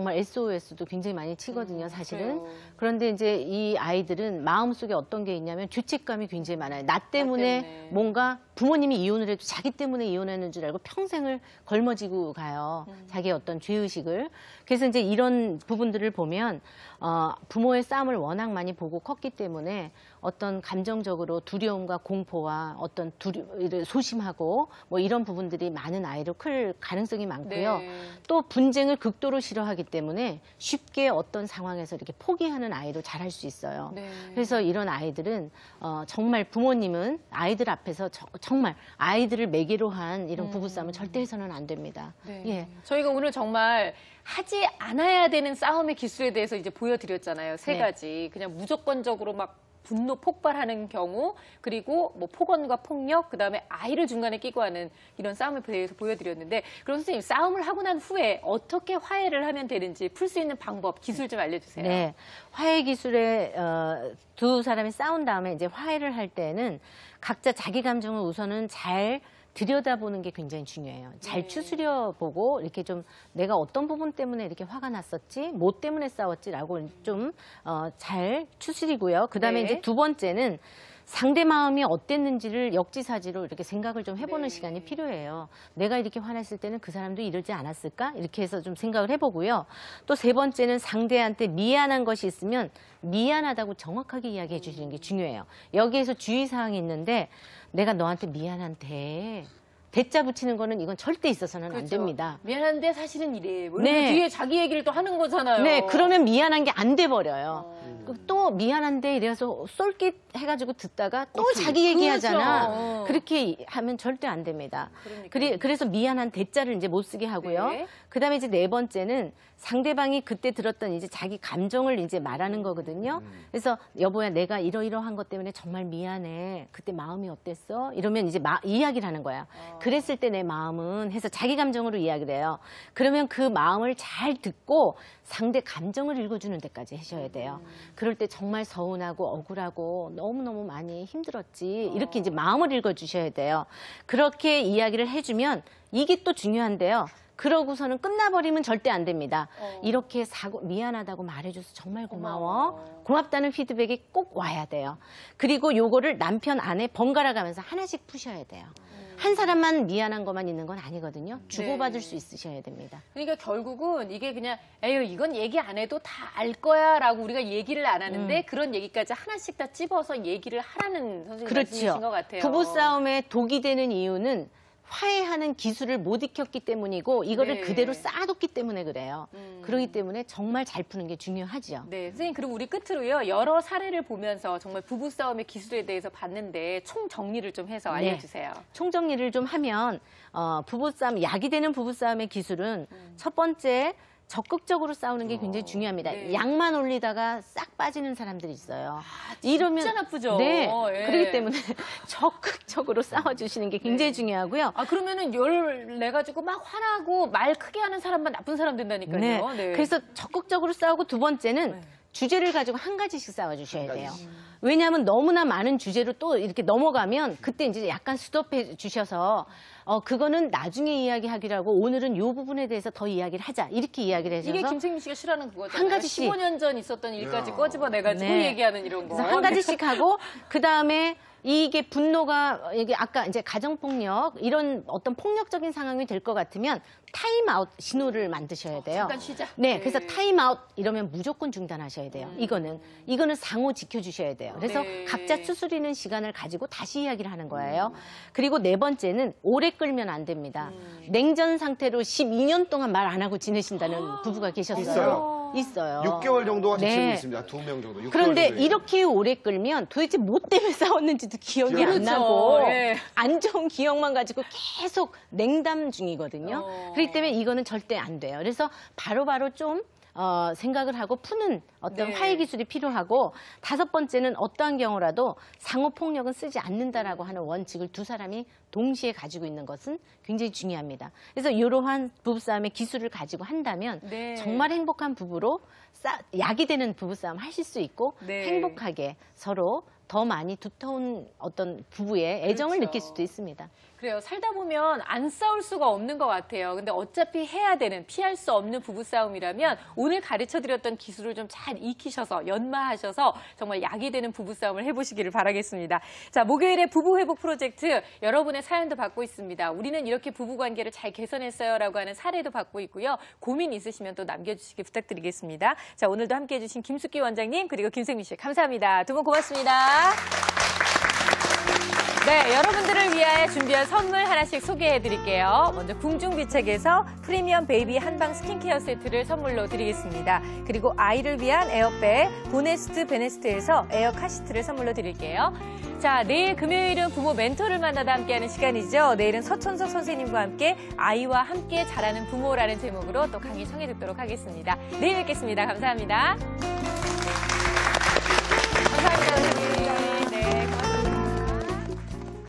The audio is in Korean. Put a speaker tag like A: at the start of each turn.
A: 정말 SOS도 굉장히 많이 치거든요, 사실은.
B: 그래요.
A: 그런데 이제 이 아이들은 마음속에 어떤 게 있냐면 죄책감이 굉장히 많아요. 나 때문에 뭔가 부모님이 이혼을 해도 자기 때문에 이혼하는 줄 알고 평생을 걸머지고 가요. 자기의 어떤 죄의식을. 그래서 이제 이런 부분들을 보면 부모의 싸움을 워낙 많이 보고 컸기 때문에 어떤 감정적으로 두려움과 공포와 어떤 소심하고 뭐 이런 부분들이 많은 아이로 클 가능성이 많고요.
B: 네.
A: 또 분쟁을 극도로 싫어하기 때문에 쉽게 어떤 상황에서 이렇게 포기하는 아이로 자랄 수 있어요.
B: 네.
A: 그래서 이런 아이들은 정말 부모님은 아이들 앞에서 정말 아이들을 매개로 한 이런 부부싸움은 절대 해서는 안 됩니다.
B: 네.
A: 예.
B: 저희가 오늘 정말 하지 않아야 되는 싸움의 기술에 대해서 이제 보여드렸잖아요. 세
A: 네.
B: 가지. 그냥 무조건적으로 막 분노 폭발하는 경우, 그리고 뭐 폭언과 폭력, 그다음에 아이를 중간에 끼고 하는 이런 싸움에 대해서 보여드렸는데, 그럼 선생님, 싸움을 하고 난 후에 어떻게 화해를 하면 되는지 풀 수 있는 방법, 기술 좀 알려주세요.
A: 네. 화해 기술에 두 사람이 싸운 다음에 이제 화해를 할 때는 각자 자기 감정을 우선은 잘 들여다보는 게 굉장히 중요해요. 잘 추스려보고 이렇게 좀 내가 어떤 부분 때문에 이렇게 화가 났었지, 뭐 때문에 싸웠지라고 좀 잘 추스리고요. 그다음에
B: 네.
A: 이제 두 번째는 상대 마음이 어땠는지를 역지사지로 이렇게 생각을 좀 해보는 시간이 필요해요. 내가 이렇게 화냈을 때는 그 사람도 이러지 않았을까? 이렇게 해서 좀 생각을 해보고요. 또 세 번째는 상대한테 미안한 것이 있으면 미안하다고 정확하게 이야기해 주시는 게 중요해요. 여기에서 주의사항이 있는데 내가 너한테 미안한데 대자 붙이는 거는 이건 절대 있어서는 안 됩니다.
B: 미안한데 사실은 이래. 뭐
A: 네.
B: 뒤에 자기 얘기를 또 하는 거잖아요.
A: 네, 그러면 미안한 게 안 돼 버려요. 또 미안한데 이래서 쏠깃 해가지고 듣다가 또 자기 얘기하잖아.
B: 그렇죠.
A: 그렇게 하면 절대 안 됩니다.
B: 그러니까요.
A: 그래서 미안한 대자를 이제 못 쓰게 하고요.
B: 네.
A: 그다음에 이제 네 번째는 상대방이 그때 들었던 이제 자기 감정을 이제 말하는 거거든요. 그래서 여보야, 내가 이러이러한 것 때문에 정말 미안해. 그때 마음이 어땠어? 이러면 이제 이야기를 하는 거야. 그랬을 때 내 마음은 해서 자기 감정으로 이야기를 해요. 그러면 그 마음을 잘 듣고 상대 감정을 읽어주는 데까지 하셔야 돼요. 그럴 때 정말 서운하고 억울하고 너무너무 많이 힘들었지. 이렇게 이제 마음을 읽어주셔야 돼요. 그렇게 이야기를 해주면 이게 또 중요한데요. 그러고서는 끝나버리면 절대 안 됩니다. 이렇게 미안하다고 말해줘서 정말 고마워. 고맙다는 피드백이 꼭 와야 돼요. 그리고 요거를 남편 아내 번갈아 가면서 하나씩 푸셔야 돼요. 한 사람만 미안한 것만 있는 건 아니거든요. 주고받을 수 있으셔야 됩니다.
B: 그러니까 결국은 이게 그냥 에휴 이건 얘기 안 해도 다 알 거야 라고 우리가 얘기를 안 하는데 그런 얘기까지 하나씩 다 찝어서 얘기를 하라는 선생님 말씀이신 것 같아요.
A: 부부싸움에 독이 되는 이유는 화해하는 기술을 못 익혔기 때문이고 이거를 그대로 쌓아뒀기 때문에 그래요. 그렇기 때문에 정말 잘 푸는 게 중요하죠.
B: 네, 선생님 그럼 우리 끝으로요. 여러 사례를 보면서 정말 부부싸움의 기술에 대해서 봤는데 총 정리를 좀 해서 알려주세요.
A: 네. 총정리를 좀 하면 부부싸움, 약이 되는 부부싸움의 기술은 첫 번째 적극적으로 싸우는 게 굉장히 중요합니다.
B: 네.
A: 약만 올리다가 싹 빠지는 사람들이 있어요.
B: 진짜 나쁘죠.
A: 네.
B: 예.
A: 그렇기 때문에 적극적으로 싸워주시는 게 굉장히 중요하고요.
B: 아 그러면은 열 내가지고 막 화나고 말 크게 하는 사람만 나쁜 사람 된다니까요.
A: 네.
B: 네.
A: 그래서 적극적으로 싸우고 두 번째는 주제를 가지고 한 가지씩 싸워주셔야 돼요. 왜냐하면 너무나 많은 주제로 또 이렇게 넘어가면 그때 이제 약간 스톱해 주셔서 그거는 나중에 이야기하기로 하고 오늘은 이 부분에 대해서 더 이야기를 하자. 이렇게 이야기를 해서
B: 이게 김생민 씨가 싫어하는 그거잖아요.
A: 한 가지씩.
B: 15년 전 있었던 일까지 꺼집어내가지고 얘기하는 이런 거.
A: 그래서 한 가지씩 하고 그다음에 이게 분노가 이게 아까 이제 가정폭력 이런 어떤 폭력적인 상황이 될 것 같으면 타임아웃 신호를 만드셔야 돼요.
B: 잠깐 쉬자.
A: 네, 그래서 타임아웃 이러면 무조건 중단하셔야 돼요. 이거는 상호 지켜주셔야 돼요. 그래서 각자 추스리는 시간을 가지고 다시 이야기를 하는 거예요. 그리고 네 번째는 오래 끌면 안 됩니다. 냉전 상태로 12년 동안 말 안 하고 지내신다는 부부가 계셨어요. 있어요.
C: 6개월 정도 하신 친구 있습니다. 2명 정도. 6개월
A: 그런데
C: 정도
A: 이렇게 오래 끌면 도대체 뭐 때문에 싸웠는지도 기억이 안 나고 안 좋은 기억만 가지고 계속 냉담 중이거든요. 그렇기 때문에 이거는 절대 안 돼요. 그래서 바로바로 좀 생각을 하고 푸는 어떤 화해 기술이 필요하고 다섯 번째는 어떠한 경우라도 상호 폭력은 쓰지 않는다라고 하는 원칙을 두 사람이 동시에 가지고 있는 것은 굉장히 중요합니다. 그래서 이러한 부부싸움의 기술을 가지고 한다면 정말 행복한 부부로 약이 되는 부부싸움 하실 수 있고 행복하게 서로 더 많이 두터운 어떤 부부의 애정을 느낄 수도 있습니다.
B: 그래요. 살다 보면 안 싸울 수가 없는 것 같아요. 근데 어차피 해야 되는, 피할 수 없는 부부싸움이라면 오늘 가르쳐드렸던 기술을 좀 잘 익히셔서 연마하셔서 정말 약이 되는 부부싸움을 해보시기를 바라겠습니다. 자, 목요일에 부부회복 프로젝트 여러분의 사연도 받고 있습니다. 우리는 이렇게 부부관계를 잘 개선했어요 라고 하는 사례도 받고 있고요. 고민 있으시면 또 남겨주시기 부탁드리겠습니다. 자, 오늘도 함께해 주신 김숙기 원장님 그리고 김생민 씨 감사합니다. 두 분 고맙습니다. 네, 여러분들을 위하여 준비한 선물 하나씩 소개해드릴게요. 먼저 궁중비책에서 프리미엄 베이비 한방 스킨케어 세트를 선물로 드리겠습니다. 그리고 아이를 위한 에어백 보네스트 베네스트에서 에어 카시트를 선물로 드릴게요. 자, 내일 금요일은 부모 멘토를 만나다 함께하는 시간이죠. 내일은 서천석 선생님과 함께 아이와 함께 자라는 부모라는 제목으로 또 강의 청해 듣도록 하겠습니다. 내일 뵙겠습니다. 감사합니다.